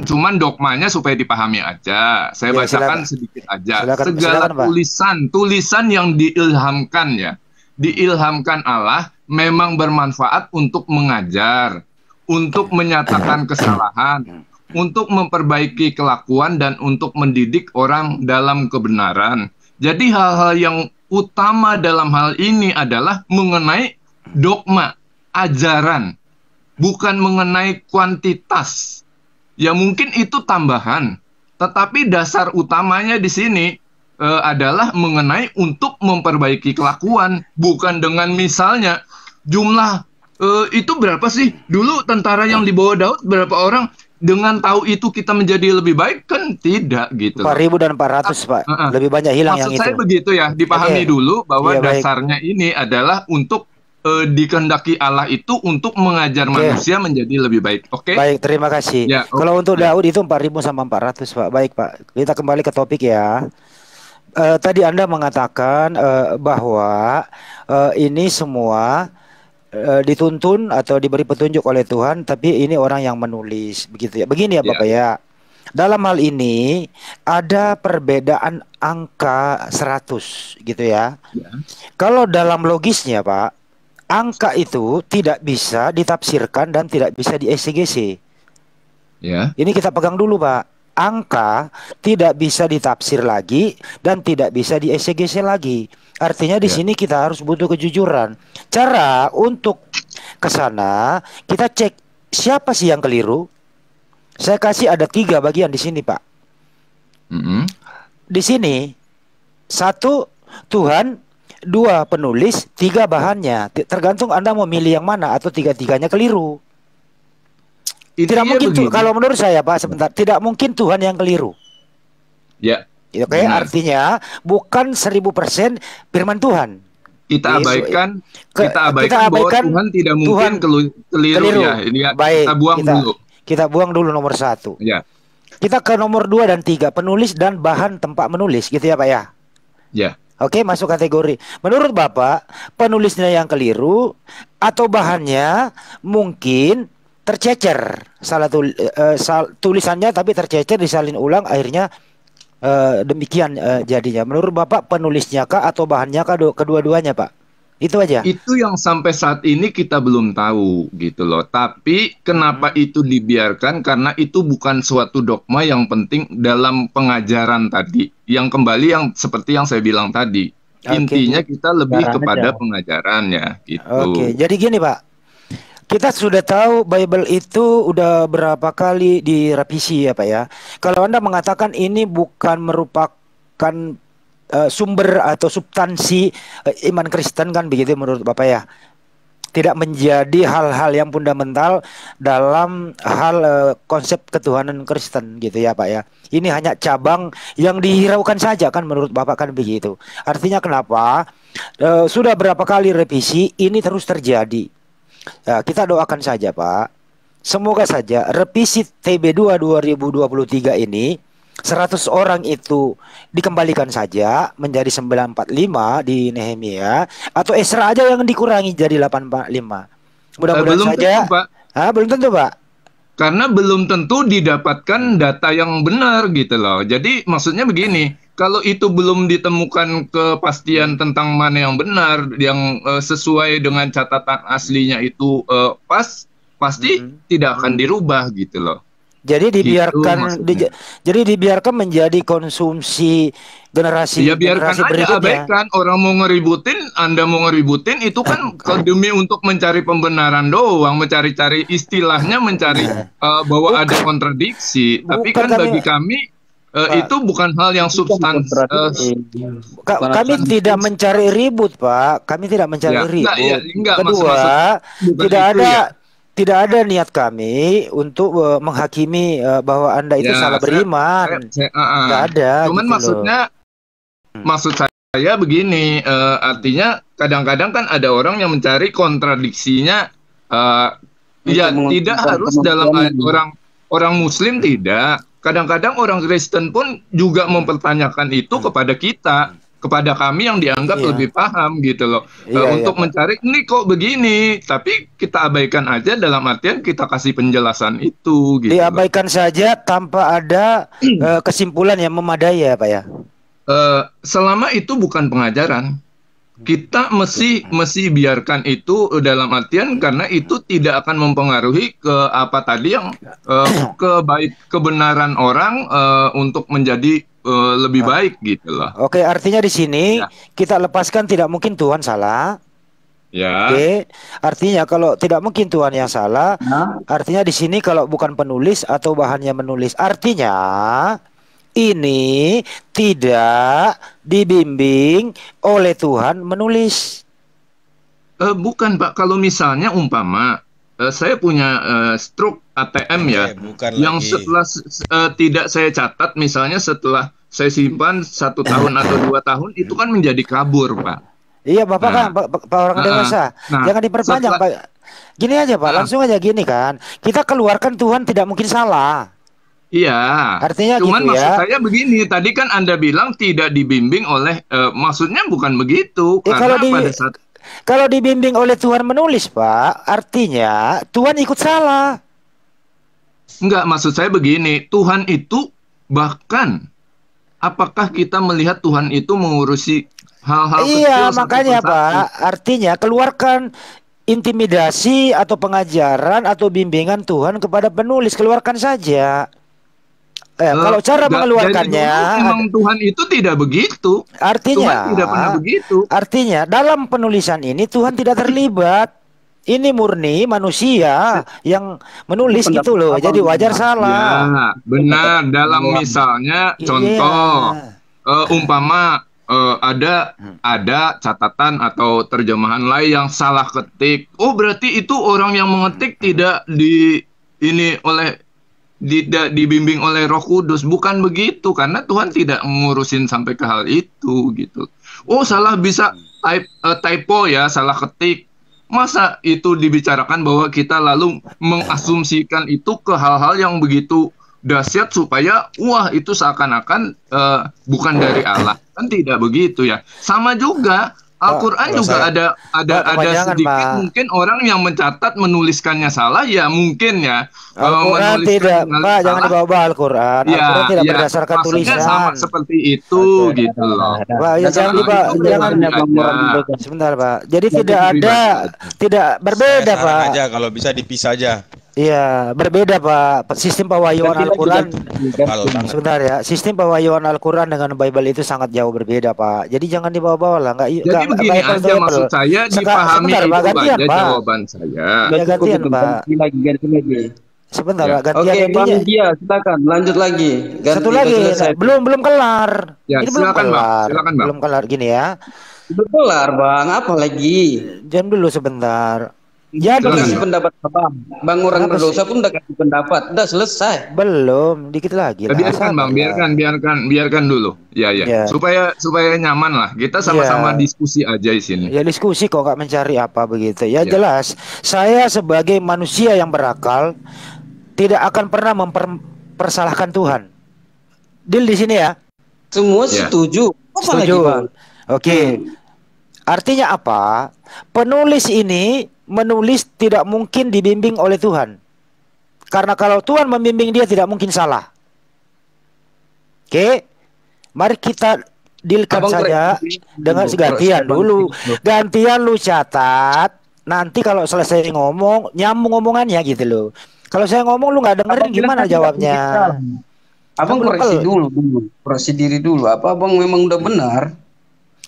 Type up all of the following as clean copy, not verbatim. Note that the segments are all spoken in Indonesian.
cuman dogmanya supaya dipahami aja. Saya Ya, bacakan silakan. sedikit aja. Silakan, Segala silakan, Pak. tulisan yang diilhamkan ya, diilhamkan Allah memang bermanfaat untuk mengajar, untuk menyatakan kesalahan, untuk memperbaiki kelakuan dan untuk mendidik orang dalam kebenaran. Jadi hal-hal yang utama dalam hal ini adalah mengenai dogma, ajaran, bukan mengenai kuantitas. Ya mungkin itu tambahan, tetapi dasar utamanya di sini adalah mengenai untuk memperbaiki kelakuan, bukan dengan misalnya jumlah itu berapa sih? Dulu tentara yang dibawa Daud berapa orang? Dengan tahu itu kita menjadi lebih baik kan tidak gitu loh. 4.000 dan 400, Pak. Lebih banyak hilang yang Maksud saya itu. begitu ya, dipahami Oke. dulu bahwa Iya, baik. dasarnya ini adalah untuk dikehendaki Allah itu untuk mengajar Oke. manusia menjadi lebih baik. Oke? Baik, terima kasih. Ya, oke. Kalau untuk Ya. Daud itu 4.000 sama 400, Pak. Baik, Pak. Kita kembali ke topik ya. Tadi Anda mengatakan bahwa ini semua dituntun atau diberi petunjuk oleh Tuhan, tapi ini orang yang menulis, begitu ya. Begini ya, Ya. Bapak ya. Dalam hal ini ada perbedaan angka 100 gitu ya. Ya. Kalau dalam logisnya, Pak, angka itu tidak bisa ditafsirkan dan tidak bisa dieksegesi. Ya. Ini kita pegang dulu, Pak. Angka tidak bisa ditafsir lagi dan tidak bisa dieksegesi lagi. Artinya di Ya. sini kita harus butuh kejujuran. Cara untuk ke sana, kita cek siapa sih yang keliru. Saya kasih ada 3 bagian di sini, Pak. Di sini 1 Tuhan, 2 penulis, 3 bahannya. Tergantung Anda mau milih yang mana atau 3-tiganya keliru. Tidak mungkin tuh, kalau menurut saya, Pak, sebentar, tidak mungkin Tuhan yang keliru. Ya. Oke, artinya bukan 1000% firman Tuhan. Kita abaikan, bahwa Tuhan tidak mungkin Tuhan keliru ya. Ini ya. Baik, Kita buang dulu. Kita buang dulu nomor 1. Ya. Kita ke nomor 2 dan 3, penulis dan bahan tempat menulis, gitu ya, Pak ya. Ya. Oke, masuk kategori. Menurut Bapak, penulisnya yang keliru atau bahannya mungkin tercecer, tulisannya tapi tercecer, disalin ulang, akhirnya demikian jadinya. Menurut Bapak, penulisnya kah atau bahannya kah, kedua-duanya, Pak? Itu aja. Itu yang sampai saat ini kita belum tahu gitu loh. Tapi kenapa itu dibiarkan? Karena itu bukan suatu dogma yang penting dalam pengajaran tadi. Yang kembali yang seperti yang saya bilang tadi. Intinya kita lebih kepada pengajarannya gitu. Oke, jadi gini, Pak. Kita sudah tahu Bible itu udah berapa kali direvisi ya, Pak ya. Kalau Anda mengatakan ini bukan merupakan sumber atau substansi iman Kristen, kan begitu menurut Bapak ya. Tidak menjadi hal-hal yang fundamental dalam hal konsep ketuhanan Kristen gitu ya, Pak ya. Ini hanya cabang yang dihiraukan saja, kan menurut Bapak, kan begitu. Artinya kenapa sudah berapa kali revisi ini terus terjadi. Ya, kita doakan saja, Pak. Semoga saja revisi TB2 2023 ini 100 orang itu dikembalikan saja menjadi 945 di Nehemia, atau Esra aja yang dikurangi jadi 845. Mudah-mudahan saja. Tentu, Pak. Belum tentu, Pak. Karena belum tentu didapatkan data yang benar gitu loh. Jadi maksudnya begini, kalau itu belum ditemukan kepastian tentang mana yang benar, yang sesuai dengan catatan aslinya itu pasti tidak akan dirubah gitu loh. Jadi dibiarkan, jadi dibiarkan menjadi konsumsi generasi biarkan aja, berikutnya. Abaikan. Orang mau ngeributin, Anda mau ngeributin, itu kan demi untuk mencari pembenaran doang, mencari-cari istilahnya, mencari bahwa ada kontradiksi. Tapi kan bagi kami itu bukan hal yang substansi. Kami tidak mencari ribut, Pak. Kami tidak mencari ribut. Kedua, tidak ada niat kami untuk menghakimi bahwa Anda itu salah beriman. Tidak ada. Cuman gitu maksud saya begini, artinya kadang-kadang kan ada orang yang mencari kontradiksinya. Tidak harus dalam orang Muslim, tidak. Kadang-kadang orang Kristen pun juga mempertanyakan itu kepada kita. kepada kami yang dianggap Iya. lebih paham gitu loh. Iya, Untuk Pak. mencari ini kok begini, tapi kita abaikan aja dalam artian kita kasih penjelasan itu gitu loh. Diabaikan saja tanpa ada kesimpulan yang memadai ya, Pak ya. Selama itu bukan pengajaran, kita mesti biarkan itu dalam artian karena itu tidak akan mempengaruhi ke apa tadi yang kebenaran orang untuk menjadi lebih baik gitu loh. Oke, artinya di sini Ya. kita lepaskan tidak mungkin Tuhan salah. Ya. Oke, artinya kalau tidak mungkin Tuhan yang salah, Nah, artinya di sini kalau bukan penulis atau bahannya menulis, artinya ini tidak dibimbing oleh Tuhan menulis. Bukan Pak, kalau misalnya umpama saya punya struk ATM ya, bukan yang lagi. setelah tidak saya catat, misalnya setelah saya simpan 1 tahun atau 2 tahun, itu kan menjadi kabur Pak. Iya, Bapak Nah, kan Pak orang dewasa. Jangan diperpanjang, Pak. Gini aja, Pak. Langsung aja gini kan. Kita keluarkan Tuhan tidak mungkin salah. Iya, Artinya cuman gitu maksud ya. saya begini, tadi kan Anda bilang tidak dibimbing oleh, maksudnya bukan begitu, Kalau karena pada saat kalau dibimbing oleh Tuhan menulis, Pak, artinya Tuhan ikut salah. enggak, maksud saya begini, Tuhan itu bahkan, apakah kita melihat Tuhan itu mengurusi hal-hal Iya, kecil satu makanya persatu? Pak, artinya keluarkan intimidasi atau pengajaran atau bimbingan Tuhan kepada penulis, keluarkan saja. Kalau cara Dari mengeluarkannya, dulu memang Tuhan itu tidak begitu. artinya, Tuhan tidak pernah begitu. artinya dalam penulisan ini Tuhan tidak terlibat. Ini murni manusia yang menulis gitu loh. Jadi wajar salah. Ya, benar. Dalam misalnya contoh, umpama ada catatan atau terjemahan lain yang salah ketik. Oh, berarti itu orang yang mengetik tidak tidak dibimbing oleh Roh Kudus. Bukan begitu, karena Tuhan tidak ngurusin sampai ke hal itu gitu. Oh, salah bisa typo ya, salah ketik. Masa itu dibicarakan bahwa kita lalu mengasumsikan itu ke hal-hal yang begitu dahsyat supaya wah itu seakan-akan bukan dari Allah. Kan tidak begitu ya. Sama juga Al-Quran juga ada sedikit Pak. mungkin orang yang mencatat menuliskannya salah ya mungkin ya. Al-Quran tidak, Pak, jangan dibawa-bawa Al-Quran. Ya, Al-Quran tidak ya, berdasarkan maksudnya tulisan. sama seperti itu gitu loh. Pak, ya, jangan dibawa, sebentar Pak. Jadi Itu tidak ada, tidak berbeda Saya saran Pak. aja kalau bisa dipisah aja. Iya, berbeda Pak. Sistem pewahyuan Al-Quran. Sebentar ya. Sistem pewahyuan Al-Quran dengan Bible itu sangat jauh berbeda Pak. Jadi jangan dibawa-bawa lah. Jadi begini aja maksud saya dipahami sebentar, Pak, itu gantian, aja Pak. jawaban saya. Ya, gantian Pak. ganti lagi. Sebentar Ya. Pak, gantian Oke, Bang intinya. Dia, silakan lanjut lagi. Satu lagi, belum kelar. Ya, Ini belum silakan, Bang. kelar. Silakan, Bang. Belum kelar gini ya. Udah kelar, Bang. Apa lagi? Diam dulu sebentar. Udah Jadi kasih pendapat Bang. Bang orang Apa berdosa pun udah kasih pendapat. Udah selesai. belum, dikit lagi lah. Biarkan Sabar Bang, lah. biarkan dulu. Ya. Ya. Supaya nyaman lah. Kita sama-sama Ya. diskusi aja di sini. Ya diskusi kok nggak mencari apa begitu. Ya, Ya. jelas. Saya sebagai manusia yang berakal tidak akan pernah mempersalahkan Tuhan. Deal di sini ya. Semua Ya. setuju. Apa lagi, Setuju. Bang? Oke. Artinya apa? Penulis ini menulis tidak mungkin dibimbing oleh Tuhan. Karena kalau Tuhan membimbing dia tidak mungkin salah. Oke. Mari kita dealkan Abang saja dengan gantian dulu. Gantian lu catat. Nanti kalau selesai ngomong, nyambung ngomongannya gitu loh. Kalau saya ngomong lu nggak dengerin, gimana jawabnya? Abang Belum koreksi kelar. dulu, koreksi diri dulu. Apa abang memang udah benar?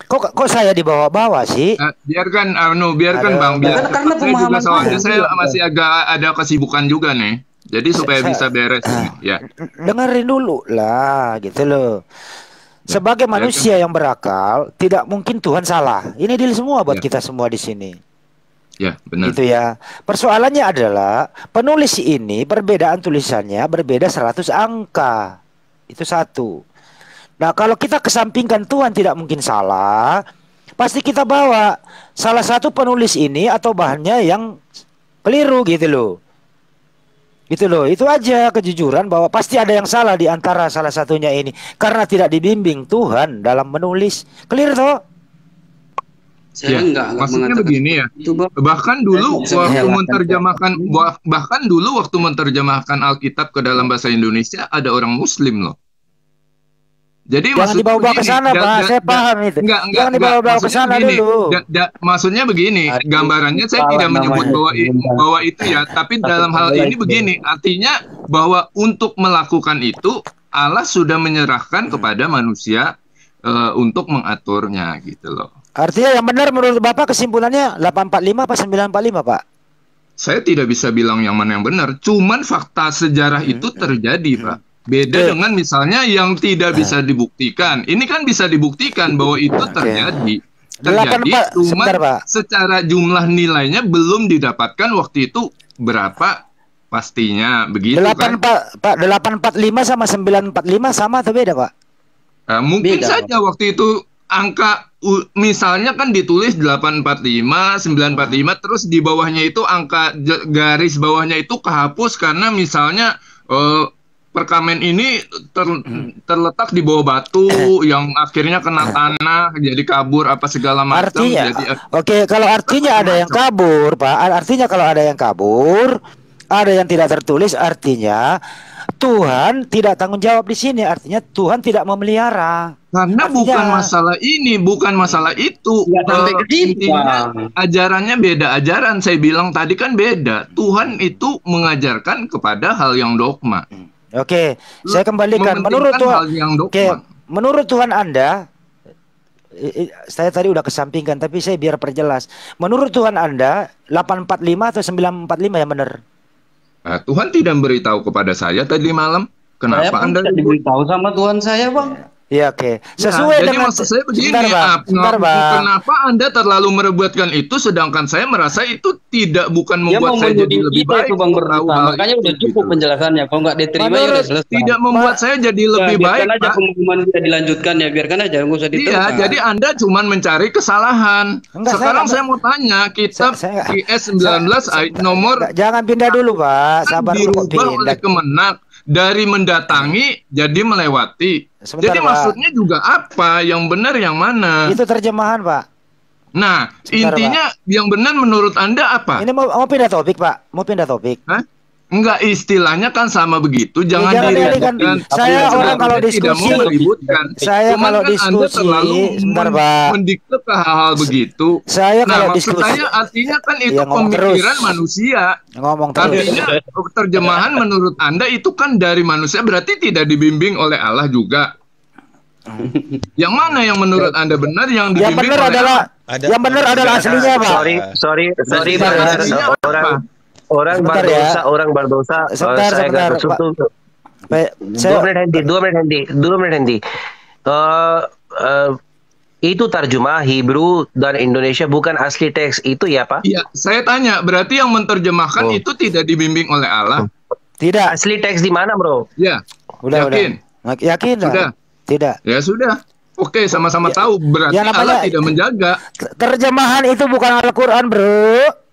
Kok saya dibawa-bawa sih? Biarkan Aduh. Bang, biar Karena saya juga pemahaman soalnya saya. saya masih agak ada kesibukan juga nih. Jadi supaya bisa beres nih. Ya. Dengerin dulu lah gitu loh. Sebagai manusia yang berakal, tidak mungkin Tuhan salah. Ini deal semua buat Ya. kita semua di sini. Ya, benar. Gitu ya. Persoalannya adalah penulis ini perbedaan tulisannya berbeda 100 angka. Itu satu. Nah, kalau kita kesampingkan Tuhan tidak mungkin salah, pasti kita bawa salah satu penulis ini atau bahannya yang keliru gitu loh. Gitu loh, itu aja kejujuran bahwa pasti ada yang salah di antara salah satunya ini karena tidak dibimbing Tuhan dalam menulis. Clear toh? Saya Ya, enggak maksudnya mengatakan begini ya. itu, Bang. Bahkan dulu Saya bisa waktu mengelakkan menerjemahkan Alkitab ke dalam bahasa Indonesia ada orang Muslim loh. Jadi Jangan maksudnya dibawa-bawa ke begini, sana, Pak. Saya paham itu. Jangan dibawa-bawa ke maksudnya sana begini, dulu. maksudnya begini, gambarannya saya salah tidak menyebut namanya. bahwa itu ya, tapi dalam hal ini begini, artinya bahwa untuk melakukan itu Allah sudah menyerahkan kepada manusia untuk mengaturnya gitu loh. Artinya yang benar menurut Bapak kesimpulannya 845 apa 945, Pak? Saya tidak bisa bilang yang mana yang benar, cuman fakta sejarah itu terjadi, Pak. Beda dengan misalnya yang tidak bisa dibuktikan. Ini kan bisa dibuktikan bahwa itu terjadi. Terjadi, cuman secara jumlah nilainya belum didapatkan waktu itu berapa pastinya, begitu 8, kan? Pak, 845 sama 945 sama atau beda, Pak? Mungkin Beda, saja waktu itu angka misalnya kan ditulis 845, 945, terus di bawahnya itu angka garis bawahnya itu kehapus karena misalnya perkamen ini terletak di bawah batu yang akhirnya kena tanah jadi kabur apa segala macam. Artinya, jadi, oke, kalau artinya ada yang kabur, Pak. Artinya kalau ada yang kabur, ada yang tidak tertulis, artinya Tuhan tidak tanggung jawab di sini. Artinya Tuhan tidak memelihara. Karena artinya, bukan masalah ini, bukan masalah itu. Intinya ajarannya beda. Ajaran saya bilang tadi kan beda. Tuhan itu mengajarkan kepada hal yang dogma. Oke, saya kembalikan. Menurut Tuhan, menurut Tuhan Anda, saya tadi udah kesampingkan, tapi saya biar perjelas. Menurut Tuhan Anda, 845 atau 945 yang benar? Tuhan tidak beritahu kepada saya tadi malam. Kenapa Anda diberitahu sama Tuhan saya, Bang? Ya, oke. Sesuai jadi dengan maksud saya begini, sebentar, Bang. Kenapa Anda terlalu merebutkan itu sedangkan saya merasa itu bukan membuat saya jadi lebih baik. Itu, Bang, makanya udah cukup penjelasannya. Kalau nggak diterima ya udah selesai. Tidak membuat saya jadi lebih baik, biarkan aja pengumuman bisa dilanjutkan ya, biarkan aja, nggak usah diteruskan. Iya, jadi Anda cuma mencari kesalahan. Sekarang saya mau tanya, kitab IS 19 ayat nomor jangan pindah dulu, Pak. Sabar dirubah oleh Kemenak dari mendatangi jadi melewati. Sebentar, jadi Pak. maksudnya juga apa? Yang benar yang mana? Itu terjemahan, Pak. Nah, Sebentar, intinya Pak. yang benar menurut Anda apa? Ini mau pindah topik, Pak. Mau pindah topik. Hah? Enggak, istilahnya kan sama begitu. Jangan diributkan. Saya orang kalau diskusi, saya kalau diskusi, sebentar, Pak. Mendikte ke hal-hal begitu. Saya kalau maksud diskusi, saya artinya kan itu ya, pemikiran terus. manusia. Ngomong terus. Artinya terjemahan menurut Anda itu kan dari manusia, berarti tidak dibimbing oleh Allah juga. Yang mana yang menurut Anda benar, yang dibimbing yang benar oleh adalah Allah? yang benar adalah aslinya, Pak. Sorry, Brother. Orang berdosa. Sebentar, Pak. Dua menit Hendy. Itu terjemah Hebrew dan Indonesia bukan asli teks itu ya, Pak? Iya, saya tanya, berarti yang menerjemahkan itu tidak dibimbing oleh Allah? Tidak. Asli teks di mana, Bro? Ya. Yakin? Yakin? Sudah. Tidak. Ya sudah. Oke, sama-sama tahu. Berarti Allah tidak menjaga. Terjemahan itu bukan Al-Quran, Bro.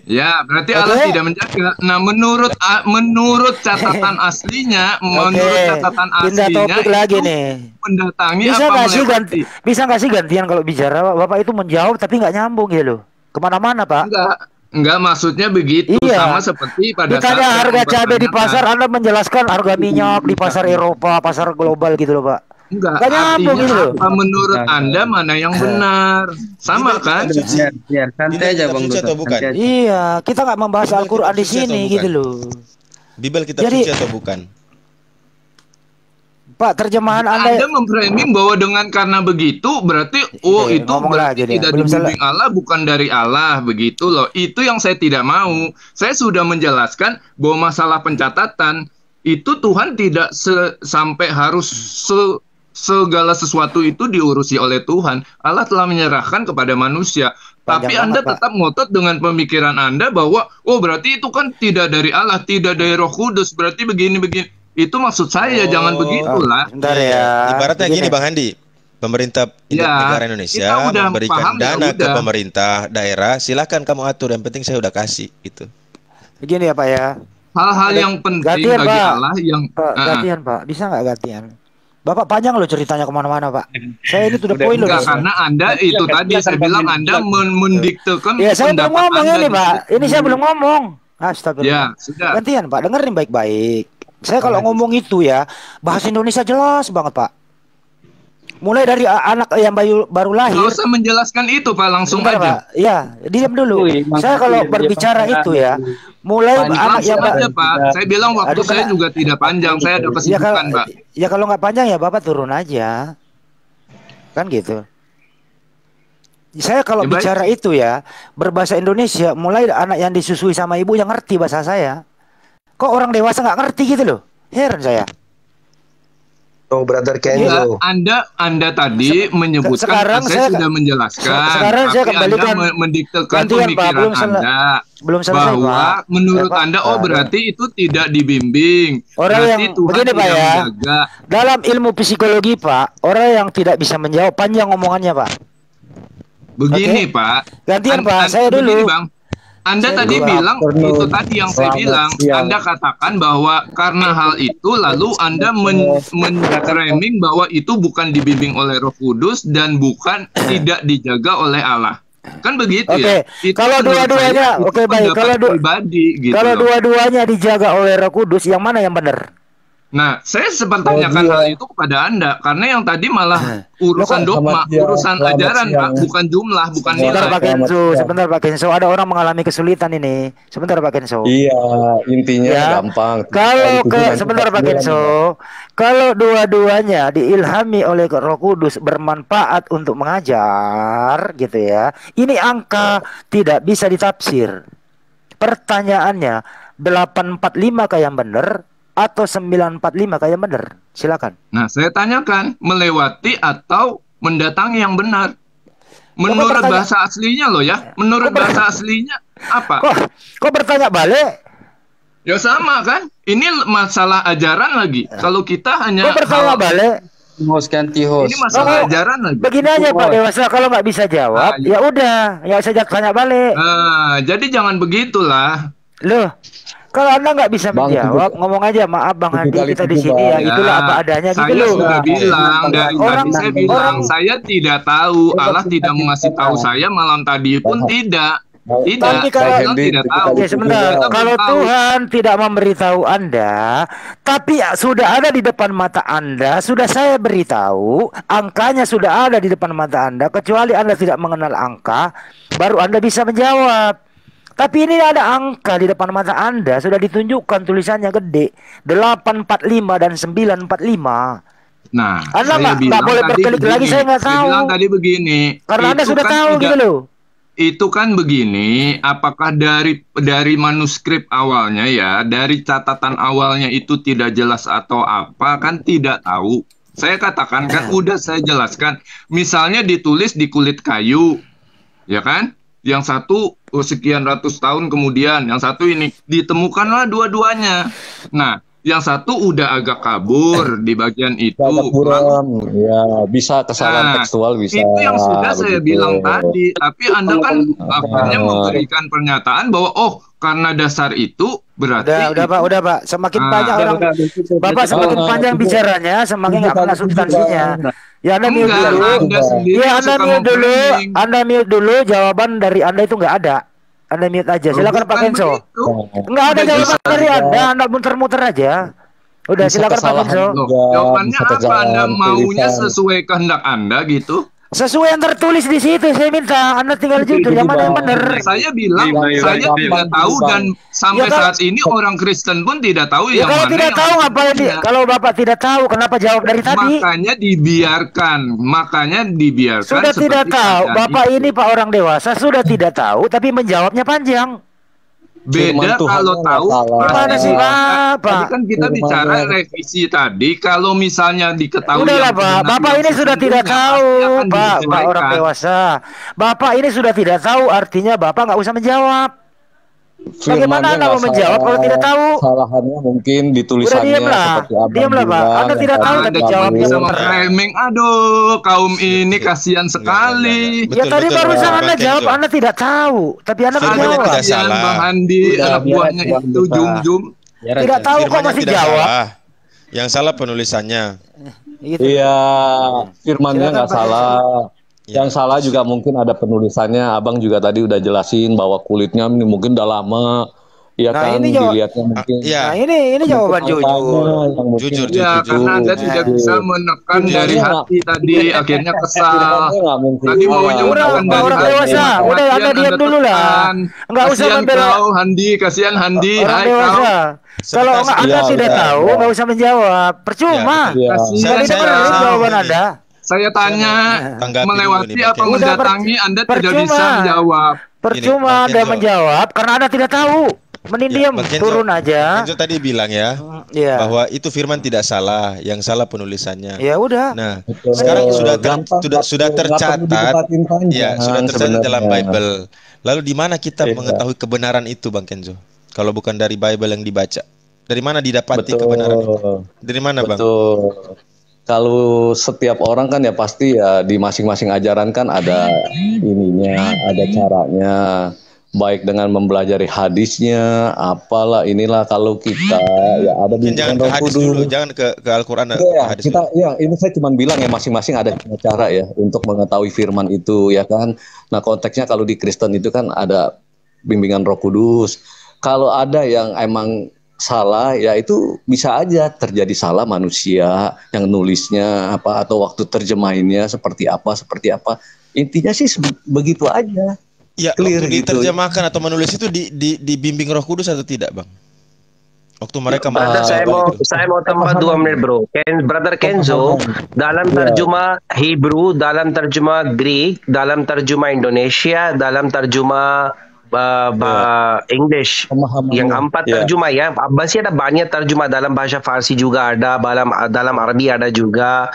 Ya, berarti Allah tidak menjaga. Nah, menurut catatan aslinya, pindah topik lagi nih. Mendatangi bisa apa melewati? Bisa nggak sih gantian kalau bicara? Bapak itu menjawab tapi nggak nyambung gitu loh. Kemana-mana, Pak? Enggak, maksudnya begitu. Sama seperti pada ditanya harga cabai di pasar, Anda menjelaskan harga minyak di pasar Eropa, pasar global gitu loh, Pak. Enggak, nyambung gitu loh. Apa menurut Anda mana yang benar? Sama kan? Biar santai aja, Bang. Atau bukan? Iya, kita nggak membahas Al-Quran di sini gitu loh. Bibel kitab suci atau bukan? Pak, terjemahan Anda memframing bahwa karena begitu berarti itu berarti tidak dibimbing Allah, bukan dari Allah, begitu loh. Itu yang saya tidak mau. Saya sudah menjelaskan bahwa masalah pencatatan itu Tuhan tidak sampai harus segala sesuatu itu diurusi oleh Tuhan. Allah telah menyerahkan kepada manusia. Tapi Anda tetap ngotot dengan pemikiran Anda bahwa berarti itu kan tidak dari Allah, tidak dari Roh Kudus, berarti begini-begini. Itu maksud saya, jangan begitulah. Bentar ya. Ibaratnya gini, Bang Handi. Pemerintah negara Indonesia memberikan dana ke pemerintah daerah, silakan kamu atur, yang penting saya udah kasih gitu. Begini ya, Pak ya. hal-hal yang penting gantian, bagi Pak. Allah yang gantian Pak, bisa nggak gantian? Bapak panjang loh ceritanya kemana-mana Pak. Saya ini to the point loh. Karena Anda itu tadi saya bilang Anda mendiktekan. Ya saya belum ngomong ini Pak. Ini saya belum ngomong. Astagfirullah. Ya sudah. Gantian Pak, dengerin baik-baik. Saya kalau ngomong itu ya bahasa Indonesia jelas banget Pak. Mulai dari anak yang baru lahir. Nggak usah menjelaskan itu Pak, langsung Bentar, aja. Pak. Ya, diam dulu. Saya kalau berbicara itu ya, mulai anak yang aja, Pak. Saya bilang waktu saya juga tidak panjang. Saya ada kesibukan, Pak. Ya kalau nggak panjang ya Bapak turun aja. Kan gitu. Saya kalau bicara itu ya, berbahasa Indonesia, mulai anak yang disusui sama ibu yang ngerti bahasa saya. Kok orang dewasa nggak ngerti gitu loh? Heran saya. Oh, Brother Kenzo. Anda tadi menyebutkan, sekarang saya sudah menjelaskan. Sekarang saya kembalikan. Anda mendiktekan pemikiran Anda belum selesai, bahwa Pak. menurut Anda, berarti itu tidak dibimbing. Orang berarti yang Tuhan begini Pak ya. Menjaga. Dalam ilmu psikologi Pak, orang yang tidak bisa menjawab panjang omongannya Pak. Begini Pak. Gantian Pak, saya dulu. Begini, Bang. Anda tadi bilang itu tadi yang saya bilang. Anda katakan bahwa karena hal itu lalu Anda men-framing bahwa itu bukan dibimbing oleh Roh Kudus dan bukan tidak dijaga oleh Allah. Kan begitu ya. Kalau dua-duanya baik. Kalau dua-duanya dijaga oleh Roh Kudus, yang mana yang benar? Nah, saya sepertinya hal itu kepada Anda karena yang tadi malah urusan dogma, urusan ajaran Pak, bukan jumlah, bukan nilai. Sebentar Pak Kenzo, ada orang mengalami kesulitan ini. Sebentar Pak Kenzo. Iya, intinya ya, gampang. Sebentar Pak Kenzo, kalau dua-duanya diilhami oleh Roh Kudus bermanfaat untuk mengajar, gitu ya. Ini angka tidak bisa ditafsir. Pertanyaannya, 845 kayak yang benar atau 945 kayak benar? Silakan. Nah, saya tanyakan melewati atau mendatangi yang benar. Menurut bahasa aslinya loh ya. Menurut bahasa aslinya apa? Kok bertanya balik? Ya sama kan? Ini masalah ajaran lagi. Kalau kita hanya kok bertanya balik? Ganti host. Ini masalah ajaran lagi. Begini aja Pak Dewasa, kalau nggak bisa jawab, ya udah, ya saya tanya balik. Jadi jangan begitulah. Loh. Kalau Anda nggak bisa menjawab, ngomong aja, maaf Bang Handi, kita di sini ya, itulah apa adanya gitu loh. Saya sudah bilang dari tadi, saya bilang saya tidak tahu, Allah tidak mengasih tahu saya malam tadi pun tidak. Tapi kalau tidak tahu. Ya sebentar, kalau Tuhan tidak memberitahu Anda, tapi sudah ada di depan mata Anda, sudah saya beritahu, angkanya sudah ada di depan mata Anda, kecuali Anda tidak mengenal angka, baru Anda bisa menjawab. Tapi ini ada angka di depan mata Anda, sudah ditunjukkan tulisannya gede, 845 dan 945. Nah, Anda nggak boleh berkelik lagi, saya nggak tahu. Saya bilang tadi begini. Karena Anda sudah kan tahu gitu loh. Itu kan begini, apakah dari manuskrip awalnya ya, dari catatan awalnya itu tidak jelas atau apa, kan tidak tahu. Saya katakan kan udah saya jelaskan. Misalnya ditulis di kulit kayu, ya kan? Yang satu sekian ratus tahun kemudian, yang satu ini ditemukanlah dua-duanya. Nah, yang satu udah agak kabur di bagian itu. Ya, bisa kesalahan tekstual bisa. Itu yang sudah saya bilang tadi. Tapi Anda kan akhirnya memberikan pernyataan bahwa karena dasar itu berarti udah Pak. Semakin banyak orang Bapak semakin panjang bicaranya, semakin nggak kena substansinya. Ya Anda mute dulu. Anda mute dulu. Jawaban dari Anda itu nggak ada. Anda mute aja. Silakan Pak Kenzo. Nggak ada jawaban dari Anda muter-muter aja. Udah silakan Pak Kenzo. Jawabannya apa? Anda maunya sesuai kehendak Anda gitu? Sesuai yang tertulis di situ, saya minta Anda tinggal jujur yang mana yang benar. Saya bilang saya tidak tahu dan sampai saat ini orang Kristen pun tidak tahu yang mana. Kalau tidak tahu ngapain? Kalau Bapak tidak tahu, kenapa jawab dari tadi? Makanya dibiarkan. Sudah tidak tahu, Bapak ini Pak orang dewasa sudah tidak tahu, tapi menjawabnya panjang. Beda kalau tahu. Gimana sih Pak? Tadi kan kita bicara revisi tadi. Kalau misalnya diketahui. Udahlah Pak, Bapak ini sudah tidak tahu Pak orang dewasa. Bapak ini sudah tidak tahu, artinya Bapak nggak usah menjawab. Bagaimana Anda mau menjawab kalau tidak tahu? Kesalahannya mungkin di tulisannya seperti Abang diamlah Pak. Anda tidak tahu tapi jawabnya framing. Aduh, kaum ini kasihan sekali. Ya tadi barusan Anda jawab Anda tidak tahu, tapi Anda menjawab. Kasihan Bang Handi, anak buahnya itu Jum-Jum. Tidak tahu kok masih jawab. Salah. Yang salah penulisannya. Gitu. Iya, firmannya nggak salah. Yang salah juga mungkin ada penulisannya. Abang juga tadi udah jelasin bahwa kulitnya ini mungkin udah lama. Ya Nah, kan ini dilihatnya mungkin. Nah, ini jawaban jujur. Ya, karena Anda tidak bisa menekan dari hati tadi, akhirnya kesal. Tadi maunya menekan dari orang hati. dewasa. Udah, Anda diam dulu lah. Enggak usah Kasihan membela kau, Handi. Kasihan Handi. orang Hai kau. dewasa. Kalau Anda tidak tahu, enggak usah menjawab. Percuma. Kasihan Saya dengerin jawaban Anda. Saya tanya, melewati apa mendatangi, Anda tidak percuma. bisa menjawab. Percuma Anda menjawab karena Anda tidak tahu. Mending diam, turun aja. Kenzo tadi bilang ya, bahwa itu firman tidak salah, yang salah penulisannya. Ya udah. Nah, sekarang sudah tercatat, ya sudah tercatat dalam Bible. Lalu di mana kita mengetahui kebenaran itu, Bang Kenzo? Kalau bukan dari Bible yang dibaca, dari mana didapati kebenaran itu? Dari mana, Bang? Kalau setiap orang kan ya pasti ya di masing-masing ajaran kan ada ininya, ada caranya. Baik dengan mempelajari hadisnya, apalah inilah kalau kita ya ada jangan ke hadis dulu, jangan ke Al-Qur'an. Hadis kita dulu. Ya ini saya cuma bilang ya masing-masing ada cara ya untuk mengetahui firman itu ya kan. Nah konteksnya kalau di Kristen itu kan ada bimbingan Roh Kudus. Kalau ada yang emang salah ya itu bisa aja terjadi salah manusia yang nulisnya apa atau waktu terjemahinnya seperti apa. Intinya sih begitu aja. Ya, clear waktu gitu. Diterjemahkan atau menulis itu dibimbing Roh Kudus atau tidak, Bang? Waktu mereka saya mau tambah 2 menit, bro. Brother Kenzo, dalam terjemah Hebrew, dalam terjemah Greek, dalam terjemah Indonesia, dalam terjemah English, yang 4 terjemah ya. Masih ada banyak terjemah dalam bahasa Farsi juga ada, dalam Arabi ada juga,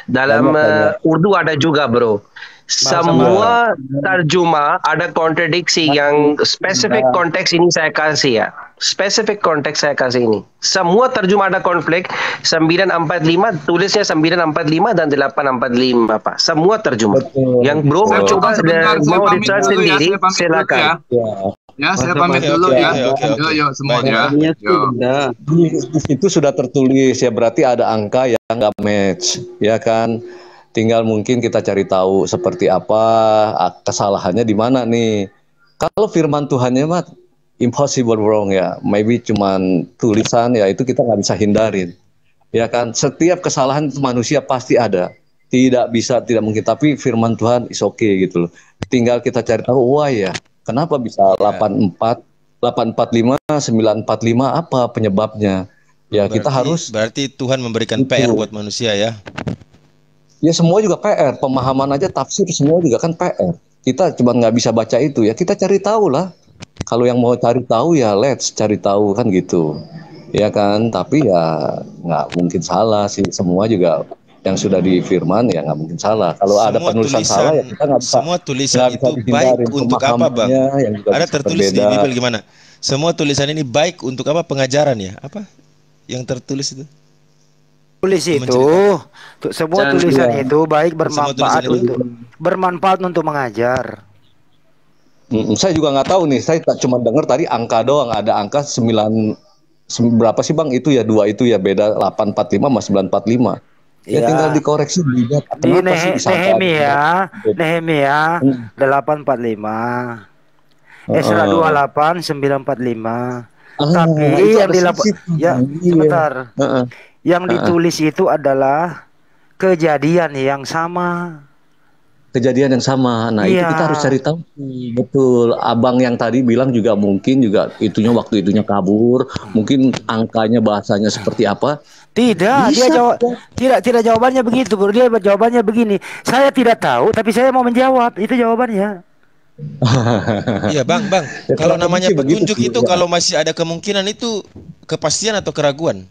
dalam Urdu ada juga, bro. Semua terjemah ada kontradiksi yang spesifik konteks ini saya kasih ya. Spesifik konteks saya kasih ini. Semua terjemah ada konflik. 945 tulisnya 945 dan 845 apa. Semua terjemah. Yang bro mau coba mau research sendiri silakan. Ya, saya pamit dulu ya. Yo semuanya. Itu sudah tertulis ya, berarti ada angka yang nggak match, ya kan? Tinggal mungkin kita cari tahu seperti apa kesalahannya di mana nih. Kalau firman Tuhannya mah impossible wrong ya, maybe cuman tulisan ya itu kita nggak bisa hindarin, ya kan? Setiap kesalahan itu manusia pasti ada, tidak mungkin. Tapi firman Tuhan is okay gitu loh. Tinggal kita cari tahu why ya, kenapa bisa 84, 845, 945 apa penyebabnya? Ya kita harus. Berarti Tuhan memberikan PR buat manusia ya. Ya semua juga PR, pemahaman aja tafsir semua juga kan PR. Kita cuma nggak bisa baca itu ya, kita cari tahu lah. Kalau yang mau cari tahu ya let's cari tahu kan gitu, ya kan. Tapi ya nggak mungkin salah sih, semua juga yang sudah di firman ya nggak mungkin salah. Kalau ada penulisan salah ya kita nggak bisa. Semua tulisan itu baik untuk apa, Bang? Ada tertulis di Bible gimana? Semua tulisan ini baik untuk apa? Pengajaran ya? Apa yang tertulis itu? Tulis itu, semua tulisan itu baik bermanfaat untuk mengajar. Saya juga nggak tahu nih, saya cuma dengar tadi angka doang, ada angka 9 berapa sih Bang itu ya, 2 itu ya beda 845 sama 945. Ya tinggal dikoreksi dilihat. Di Nehemia 845. Esra 28 945. Tapi yang sebentar. Yang ditulis itu adalah kejadian yang sama. Kejadian yang sama. Nah, itu kita harus cari tahu. Betul. Abang yang tadi bilang juga mungkin juga waktu itunya kabur, mungkin angkanya bahasanya seperti apa? Tidak, tidak jawabannya begitu, Bro. Dia jawabannya begini. Saya tidak tahu, tapi saya mau menjawab. Itu jawabannya. Iya, Bang. Ya, kalau namanya petunjuk itu kalau masih ada kemungkinan itu kepastian atau keraguan?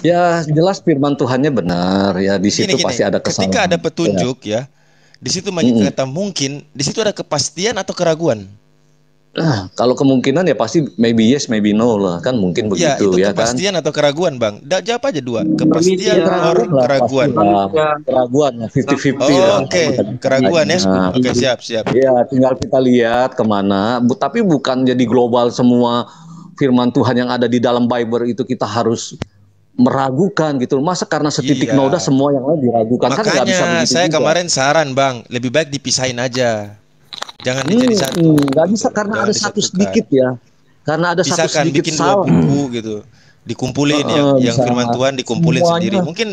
Ya jelas firman Tuhannya benar ya, di situ pasti ada kesalahan. Ketika ada petunjuk ya, di situ kata mungkin, di situ ada kepastian atau keraguan. Nah, kalau kemungkinan ya pasti maybe yes, maybe no lah, kan mungkin begitu ya kan. Kepastian atau keraguan, Bang? Jawab aja 2, kepastian atau keraguan. Keraguan, 50-50. Oke, keraguan ya. Oke, siap. Ya, tinggal kita lihat kemana. Tapi bukan jadi global semua firman Tuhan yang ada di dalam Bible itu kita harus meragukan gitu. Masa karena setitik noda semua yang lain diragukan? Makanya kan nggak bisa begitu saya juga. kemarin saran Bang, lebih baik dipisahin aja. Jangan dijadi satu. Nggak bisa karena Jangan ada satu disatukan. sedikit ya. Karena ada Bisa satu kan sedikit bikin salah. 2 buku gitu. Dikumpulin yang bisa. firman Tuhan dikumpulin Semuanya. sendiri. Mungkin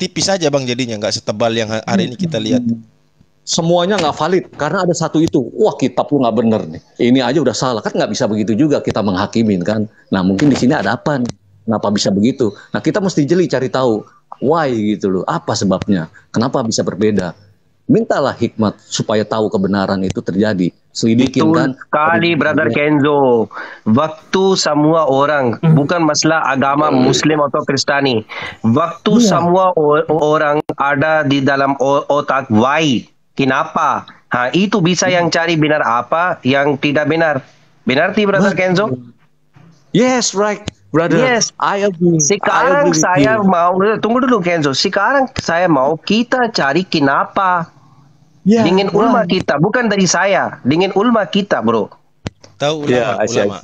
tipis aja Bang jadinya, nggak setebal yang hari ini kita lihat. Semuanya nggak valid karena ada satu itu. Wah, kitab lu nggak bener nih. Ini aja udah salah, kan nggak bisa begitu juga kita menghakimin kan. Nah mungkin di sini ada apa nih? Kenapa bisa begitu? Nah kita mesti jeli cari tahu why gitu loh. Apa sebabnya? Kenapa bisa berbeda? Mintalah hikmat supaya tahu kebenaran itu terjadi. Selidikin kan. Betul sekali Brother Kenzo. Waktu semua orang, bukan masalah agama Muslim atau Kristani. Waktu semua orang ada di dalam otak why, kenapa. Itu bisa yang cari benar apa, yang tidak benar. Benar ti Brother Kenzo? Yes, right, brother. Yes. I agree. Sekarang saya mau, tunggu dulu Kenzo. Sekarang saya mau kita cari kenapa. Dengan ulama kita, bukan dari saya. Dengan ulama kita, bro. Tahu ulama, ulama.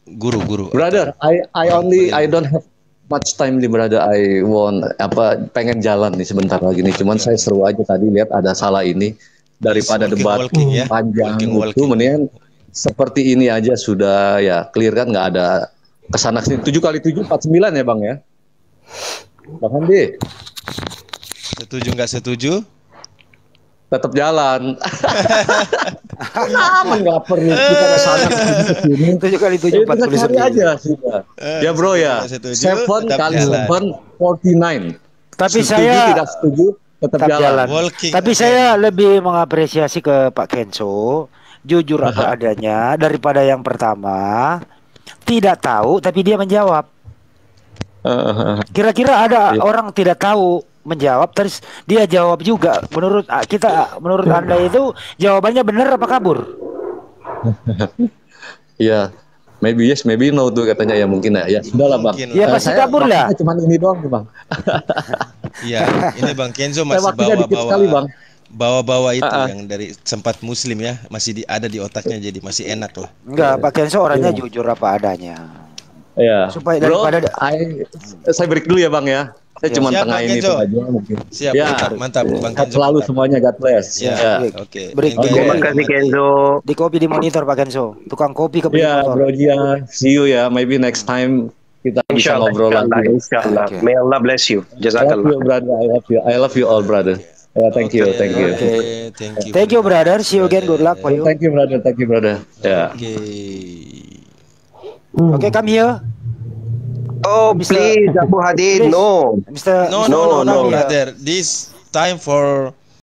Guru-guru. Brother, I don't have much time nih brother. I pengen jalan nih sebentar lagi nih. Cuman saya seru aja tadi lihat ada salah ini daripada debat panjang itu mendingan seperti ini aja sudah ya clear kan, nggak ada kesana sini. 7x7 49 ya Bang ya. Bang Andi. Setuju nggak setuju? Tetap jalan. Nggak perlu kita kesana kesini. 7x7 cari aja sudah. Ya bro ya. 7 kali 7 49. Tapi setuju, saya tidak setuju tetap jalan. Tapi saya lebih mengapresiasi ke Pak Kenzo, jujur apa adanya daripada yang pertama tidak tahu tapi dia menjawab. Kira-kira ada orang tidak tahu menjawab terus dia jawab juga. Menurut Anda itu jawabannya benar apa kabur? Iya, maybe yes, maybe no tuh katanya ya mungkin ya. Ya sudahlah Bang. Ya pasti kabur lah. Cuman ini doang Bang. Iya, ini Bang Kenzo masih bawa-bawa itu yang dari sempat Muslim ya, masih ada di otaknya jadi masih enak lah. Enggak, Pak Kenzo orangnya jujur apa adanya. Ya. Supaya bro, daripada saya break dulu ya Bang ya. Saya cuma tengah ini itu aja mungkin. Siap, ya. mantap Bang Kenzo. Selalu semuanya God bless. Ya. Oke. Terima kasih Kenzo. Di kopi di monitor Pak Kenzo. Tukang kopi ke ya, Bro Jia. See you ya. Maybe next time kita bisa ngobrol lagi. Insyaallah. May Allah bless you. Jazakallah. I love you brother. I love you all brother. Thank you. Thank you brother. See you again. Good luck for you. Thank you brother. Ya. Okay, come here. Oh, please, Abu Hadid, no. No, brother. This time for